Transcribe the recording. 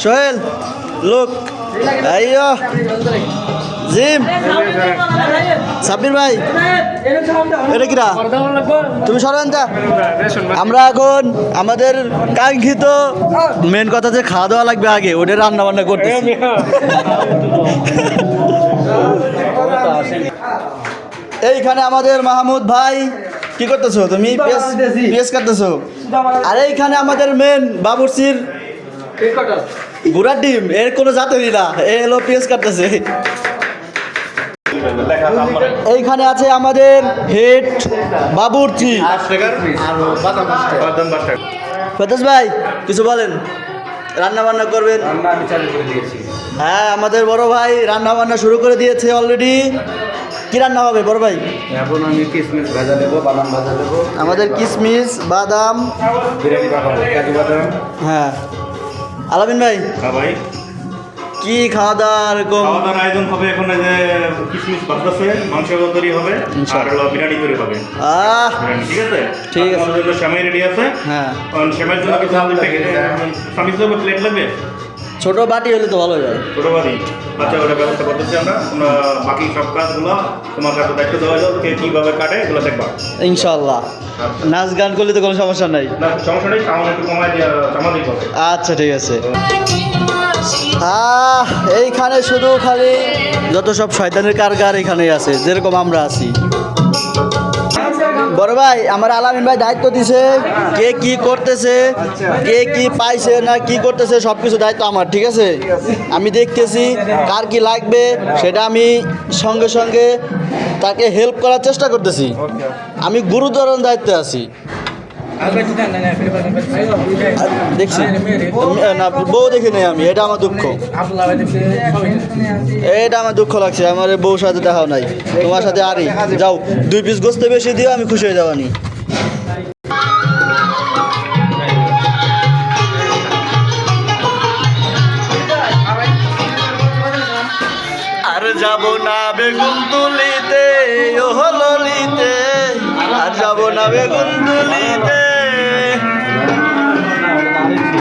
সোহেল লোক আইয়ো জিম সাব্বির ভাই এটা কিরা তুমি সরঞ্জা আমরা এখন আমাদের কাঙ্ক্ষিত মেন কথা যে খাওয়া দাওয়া লাগবে আগে ওটা রান্না বান্না করতেছি এইখানে আমাদের মাহমুদ ভাই কি করতেছো তুমি পেঁয়াজ কাটতেছো আর এইখানে আমাদের মেন বাবুর্চির গুড়ার ডিম এর কোনো জাতই না এ হলো পেঁয়াজ কাটতেছে এইখানে আছে আমাদের হেড বাবুর্চি ফেতেশ ভাই কিছু বলেন রান্না বান্না করবেন হ্যাঁ আমাদের বড় ভাই রান্না বান্না শুরু করে দিয়েছে অলরেডি কি রান্না হবে বড় ভাই এখন আমি কিশমিশ ভাজা দেবো বাদাম ভাজা দেবো আমাদের কিশমিশ বাদাম বিরিয়ানি বানাবো কাজু বাদাম হ্যাঁ আলামিন ভাই হ্যাঁ ভাই কি খাওয়া দাওয়া এরকম খাওয়া দাওয়ার আয়োজন হবে এখন এই যে কিশমিশ বাজতেছে মাংস তৈরি হবে আর হলো বিরিয়ানি তৈরি হবে বিরিয়ানি ঠিক আছে ঠিক আছে। আমাদের জন্য সেমাই রেডি আছে হ্যাঁ সেমাইয়ের জন্য কিছু আমাদের সামিজ দেবো প্লেট লাগবে ছোট বাটি হলে তো ভালো হয় ছোটো বাড়ি আচ্ছা ওটা ব্যবস্থা করতেছি আমরা তোমরা বাকি সব কাজগুলো তোমার কাছে দায়িত্ব দেওয়া যাবে কে কীভাবে কাটে এগুলো দেখবা ইনশাল্লাহ নাচ গান করলে তো কোনো সমস্যা নাই না সমস্যা নেই সামান্য একটু কমায় দিয়ে জমা দিতে হবে আচ্ছা ঠিক আছে এইখানে শুধু খালি যত সব শয়তানের কারগার এখানেই আছে যেরকম আমরা আছি বড় ভাই আমার আলামিন ভাই দায়িত্ব দিছে কে কি করতেছে কে কি পাইছে না কি করতেছে সব কিছু দায়িত্ব আমার ঠিক আছে আমি দেখতেছি কার কি লাগবে সেটা আমি সঙ্গে সঙ্গে তাকে হেল্প করার চেষ্টা করতেছি আমি গুরুতর দায়িত্বে আছি দেখছি না বউ দেখি নেই আমি এটা আমার দুঃখ এটা আমার দুঃখ লাগছে আমার বউর সাথে দেখাও নাই তোমার সাথে আরই যাও 2 পিস গোস্ত বেশি দিও আমি খুশি হয়ে যাবানি আর যাব না বেগুন তুলিতে ও ললিতে আর যাব না বেগুন তুলিতে